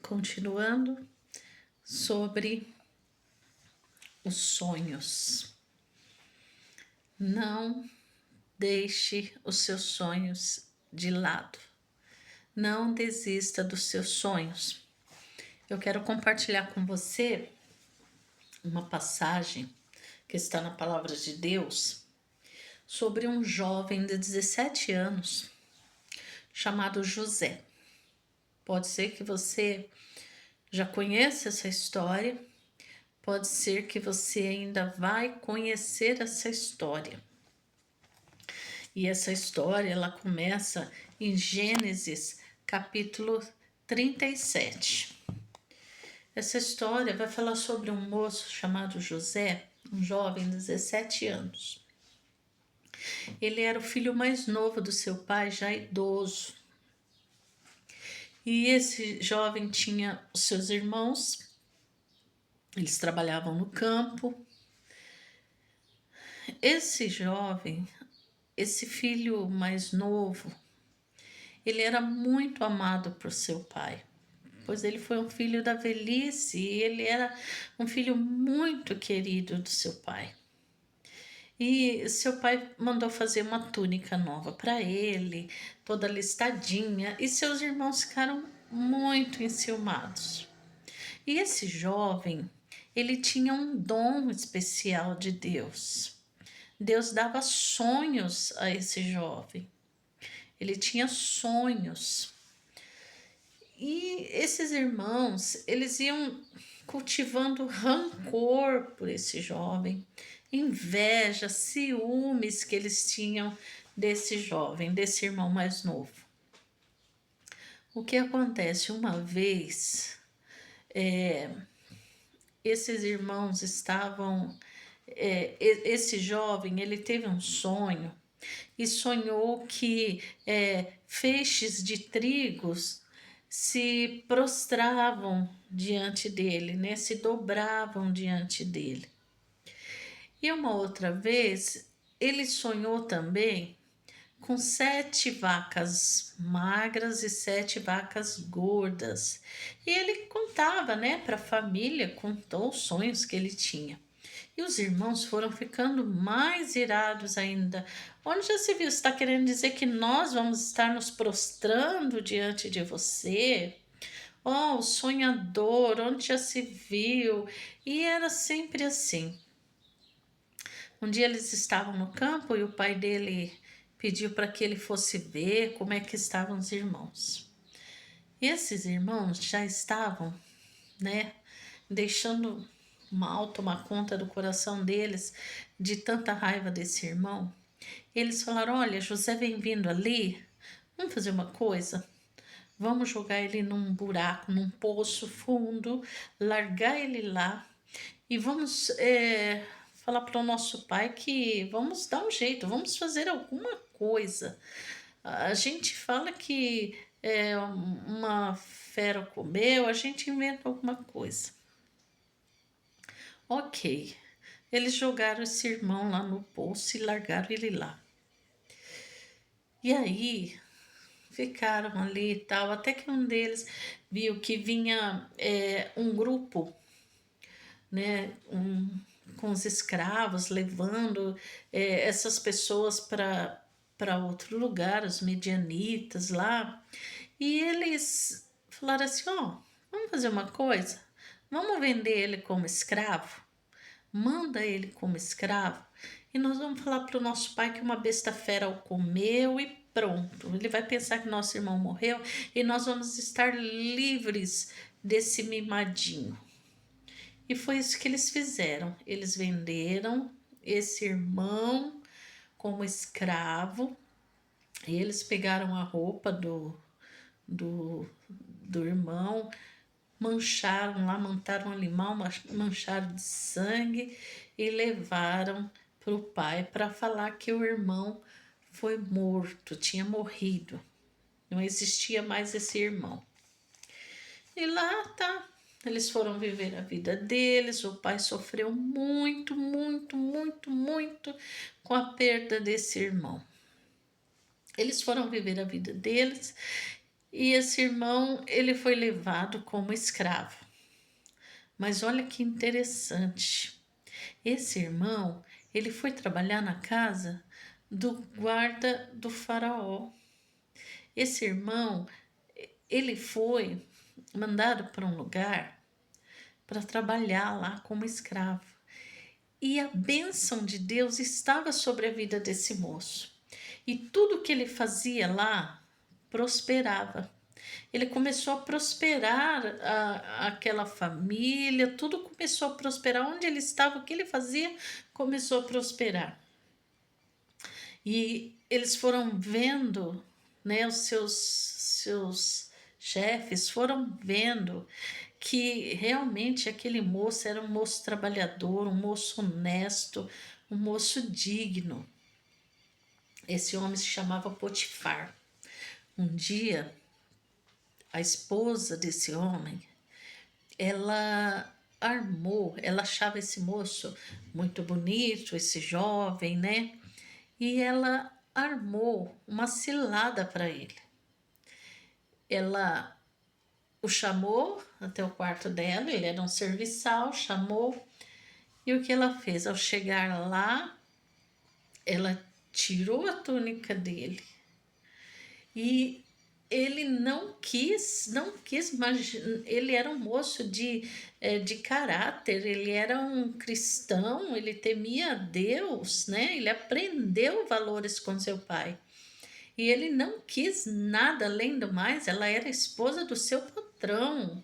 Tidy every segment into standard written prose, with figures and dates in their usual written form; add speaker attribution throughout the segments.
Speaker 1: continuando sobre os sonhos. Não deixe os seus sonhos de lado. Não desista dos seus sonhos. Eu quero compartilhar com você uma passagem que está na Palavra de Deus sobre um jovem de 17 anos chamado José. Pode ser que você já conheça essa história, pode ser que você ainda vai conhecer essa história. E essa história, ela começa em Gênesis, capítulo 37. Essa história vai falar sobre um moço chamado José, um jovem de 17 anos. Ele era o filho mais novo do seu pai, já idoso. E esse jovem tinha os seus irmãos, eles trabalhavam no campo. Esse jovem, esse filho mais novo, ele era muito amado por seu pai, pois ele foi um filho da velhice e ele era um filho muito querido do seu pai. E seu pai mandou fazer uma túnica nova para ele, toda listadinha, e seus irmãos ficaram muito enciumados. E esse jovem, ele tinha um dom especial de Deus. Deus dava sonhos a esse jovem. Ele tinha sonhos. E esses irmãos, eles iam cultivando rancor por esse jovem, inveja, ciúmes que eles tinham desse jovem, desse irmão mais novo. O que acontece? Uma vez, esses irmãos estavam... esse jovem, ele teve um sonho e sonhou que feixes de trigos se prostravam diante dele, né? Se dobravam diante dele. E uma outra vez, ele sonhou também com 7 vacas magras e 7 vacas gordas. E ele contava, né, para a família, contou os sonhos que ele tinha. E os irmãos foram ficando mais irados ainda. Onde já se viu? Você está querendo dizer que nós vamos estar nos prostrando diante de você? Oh, o sonhador, onde já se viu? E era sempre assim. Um dia eles estavam no campo e o pai dele pediu para que ele fosse ver como é que estavam os irmãos. E esses irmãos já estavam, né, deixando mal tomar conta do coração deles, de tanta raiva desse irmão. Eles falaram: olha, José vem vindo ali, vamos fazer uma coisa, vamos jogar ele num buraco, num poço fundo, largar ele lá e vamos falar para o nosso pai que vamos dar um jeito, vamos fazer alguma coisa. A gente fala que uma fera comeu, a gente inventa alguma coisa. Ok, eles jogaram esse irmão lá no poço e largaram ele lá. E aí ficaram ali e tal, até que um deles viu que vinha um grupo, né, com os escravos levando essas pessoas para outro lugar, os medianitas lá. E eles falaram assim: ó, vamos fazer uma coisa, vamos vender ele como escravo. Manda ele como escravo e nós vamos falar para o nosso pai que uma besta fera o comeu e pronto. Ele vai pensar que nosso irmão morreu e nós vamos estar livres desse mimadinho. E foi isso que eles fizeram. Eles venderam esse irmão como escravo e eles pegaram a roupa do irmão, mancharam lá, montaram um animal, mancharam de sangue e levaram para o pai para falar que o irmão foi morto, tinha morrido. Não existia mais esse irmão. E lá tá, eles foram viver a vida deles, o pai sofreu muito, muito, muito, muito com a perda desse irmão. Eles foram viver a vida deles E esse irmão, ele foi levado como escravo. Mas olha que interessante. Esse irmão, ele foi trabalhar na casa do guarda do faraó. Esse irmão, ele foi mandado para um lugar para trabalhar lá como escravo. E a bênção de Deus estava sobre a vida desse moço. E tudo que ele fazia lá prosperava. Ele começou a prosperar aquela família, tudo começou a prosperar. Onde ele estava, o que ele fazia, começou a prosperar. E eles foram vendo, né, os seus chefes foram vendo que realmente aquele moço era um moço trabalhador, um moço honesto, um moço digno. Esse homem se chamava Potifar. Um dia, a esposa desse homem, ela achava esse moço muito bonito, esse jovem, né? E ela armou uma cilada para ele. Ela o chamou até o quarto dela, ele era um serviçal, chamou, e o que ela fez? Ao chegar lá, ela tirou a túnica dele e ele não quis, mas ele era um moço de caráter, ele era um cristão, ele temia a Deus, né? Ele aprendeu valores com seu pai. E ele não quis nada além do mais, ela era esposa do seu patrão.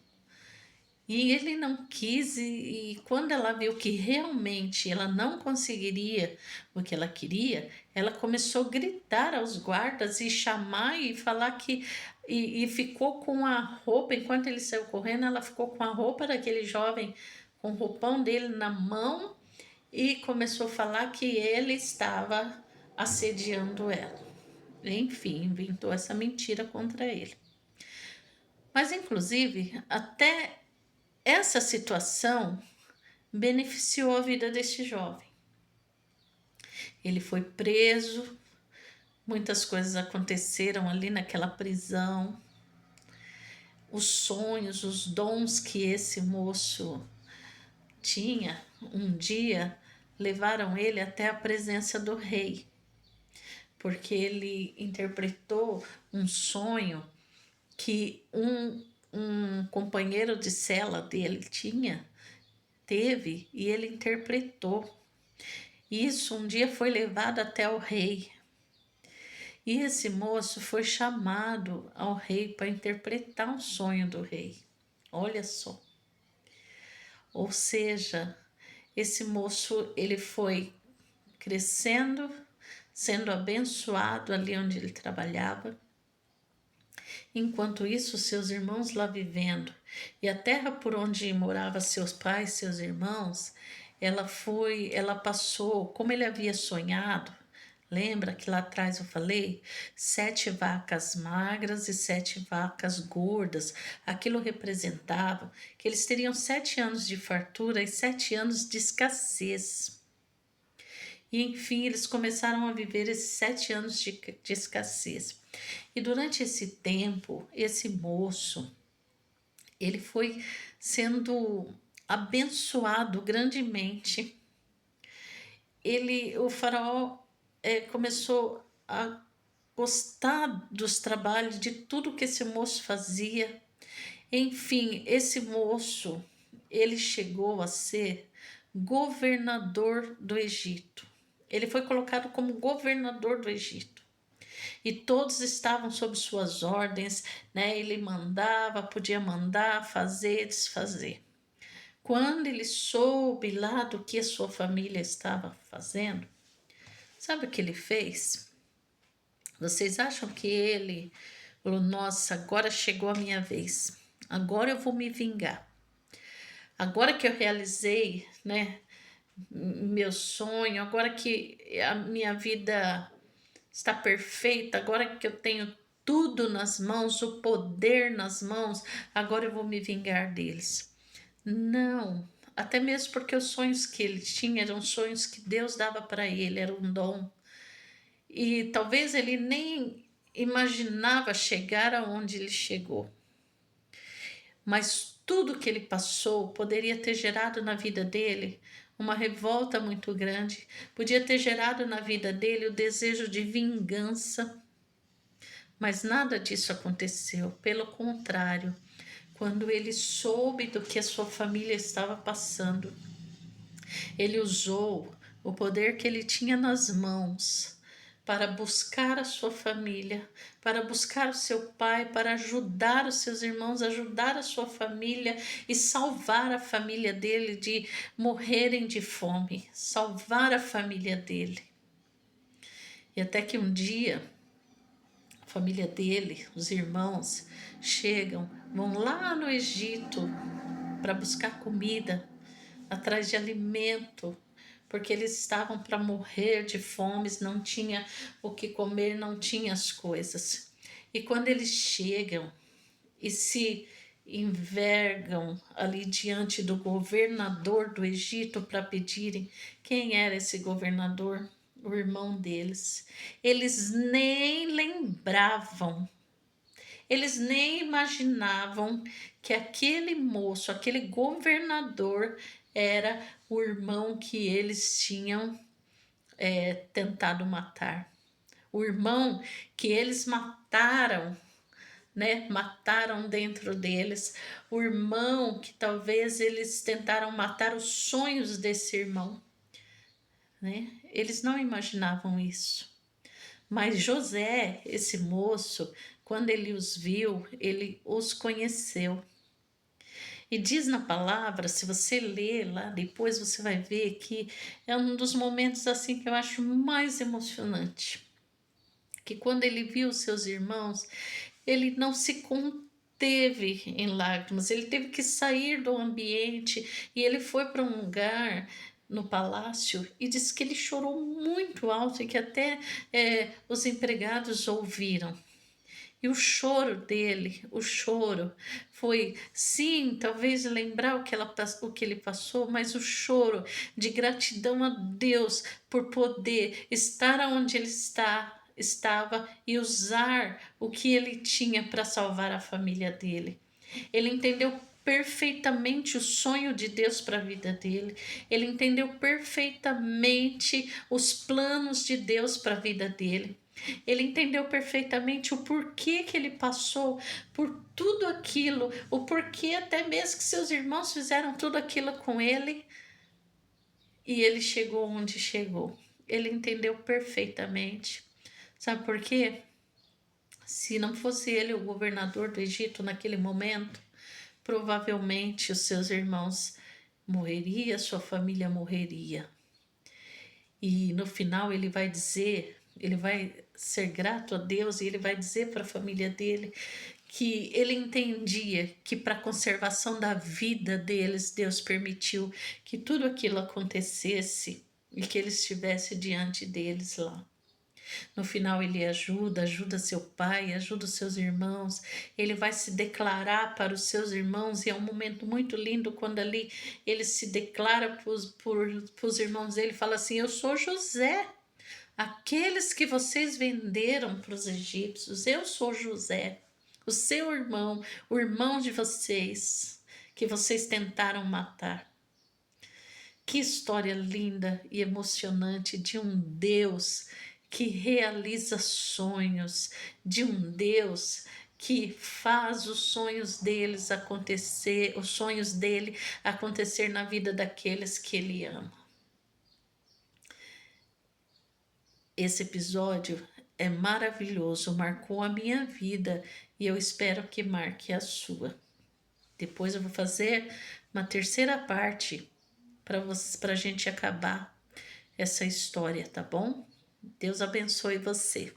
Speaker 1: E ele não quis, e quando ela viu que realmente ela não conseguiria o que ela queria, ela começou a gritar aos guardas e chamar e falar que. E ficou com a roupa, enquanto ele saiu correndo, ela ficou com a roupa daquele jovem, com o roupão dele na mão, e começou a falar que ele estava assediando ela. Enfim, inventou essa mentira contra ele. Mas, inclusive, até essa situação beneficiou a vida deste jovem. Ele foi preso, muitas coisas aconteceram ali naquela prisão. Os sonhos, os dons que esse moço tinha, um dia levaram ele até a presença do rei, porque ele interpretou um sonho que um companheiro de cela dele teve, e ele interpretou. Isso um dia foi levado até o rei. E esse moço foi chamado ao rei para interpretar um sonho do rei. Olha só. Ou seja, esse moço, ele foi crescendo, sendo abençoado ali onde ele trabalhava. Enquanto isso, seus irmãos lá vivendo, e a terra por onde moravam seus pais, seus irmãos, ela passou, como ele havia sonhado. Lembra que lá atrás eu falei? 7 vacas magras e 7 vacas gordas. Aquilo representava que eles teriam 7 anos de fartura e 7 anos de escassez. E enfim, eles começaram a viver esses 7 anos de escassez. E durante esse tempo, esse moço, ele foi sendo abençoado grandemente. O faraó começou a gostar dos trabalhos, de tudo que esse moço fazia. Enfim, esse moço, ele chegou a ser governador do Egito. Ele foi colocado como governador do Egito. E todos estavam sob suas ordens, né? Ele mandava, podia mandar, fazer, desfazer. Quando ele soube lá do que a sua família estava fazendo, sabe o que ele fez? Vocês acham que ele falou: nossa, agora chegou a minha vez, agora eu vou me vingar. Agora que eu realizei, né, meu sonho, agora que a minha vida está perfeita, agora que eu tenho tudo nas mãos, o poder nas mãos, agora eu vou me vingar deles. Não, até mesmo porque os sonhos que ele tinha eram sonhos que Deus dava para ele, era um dom. E talvez ele nem imaginava chegar aonde ele chegou. Mas tudo que ele passou poderia ter gerado na vida dele uma revolta muito grande, podia ter gerado na vida dele o desejo de vingança, mas nada disso aconteceu. Pelo contrário, quando ele soube do que a sua família estava passando, ele usou o poder que ele tinha nas mãos para buscar a sua família, para buscar o seu pai, para ajudar os seus irmãos, ajudar a sua família e salvar a família dele de morrerem de fome, salvar a família dele. E até que um dia, a família dele, os irmãos, chegam, vão lá no Egito para buscar comida, atrás de alimento, porque eles estavam para morrer de fome, não tinha o que comer, não tinha as coisas. E quando eles chegam e se envergam ali diante do governador do Egito para pedirem quem era esse governador, o irmão deles, eles nem lembravam, eles nem imaginavam que aquele moço, aquele governador, era o irmão que eles tinham tentado matar. O irmão que eles mataram, né? Mataram dentro deles. O irmão que talvez eles tentaram matar os sonhos desse irmão, né? Eles não imaginavam isso. Mas José, esse moço, quando ele os viu, ele os conheceu. E diz na palavra, se você ler lá depois, você vai ver que é um dos momentos assim que eu acho mais emocionante. Que quando ele viu os seus irmãos, ele não se conteve em lágrimas, ele teve que sair do ambiente e ele foi para um lugar no palácio e disse que ele chorou muito alto e que até os empregados ouviram. E o choro dele, o choro foi, sim, talvez lembrar o que ele passou, mas o choro de gratidão a Deus por poder estar onde ele estava e usar o que ele tinha para salvar a família dele. Ele entendeu perfeitamente o sonho de Deus para a vida dele. Ele entendeu perfeitamente os planos de Deus para a vida dele. Ele entendeu perfeitamente o porquê que ele passou por tudo aquilo, o porquê até mesmo que seus irmãos fizeram tudo aquilo com ele e ele chegou onde chegou. Ele entendeu perfeitamente. Sabe por quê? Se não fosse ele o governador do Egito naquele momento, provavelmente os seus irmãos morreriam, sua família morreria. E no final ele vai dizer, ele vai ser grato a Deus e ele vai dizer para a família dele que ele entendia que para a conservação da vida deles, Deus permitiu que tudo aquilo acontecesse e que ele estivesse diante deles lá. No final ele ajuda seu pai, ajuda os seus irmãos, ele vai se declarar para os seus irmãos e é um momento muito lindo quando ali ele se declara para os irmãos dele, fala assim, eu sou José, aqueles que vocês venderam para os egípcios, eu sou José, o seu irmão, o irmão de vocês, que vocês tentaram matar. Que história linda e emocionante de um Deus que realiza sonhos, de um Deus que faz os sonhos deles acontecer, os sonhos dele acontecer na vida daqueles que ele ama. Esse episódio é maravilhoso, marcou a minha vida e eu espero que marque a sua. Depois eu vou fazer uma terceira parte para a gente acabar essa história, tá bom? Deus abençoe você.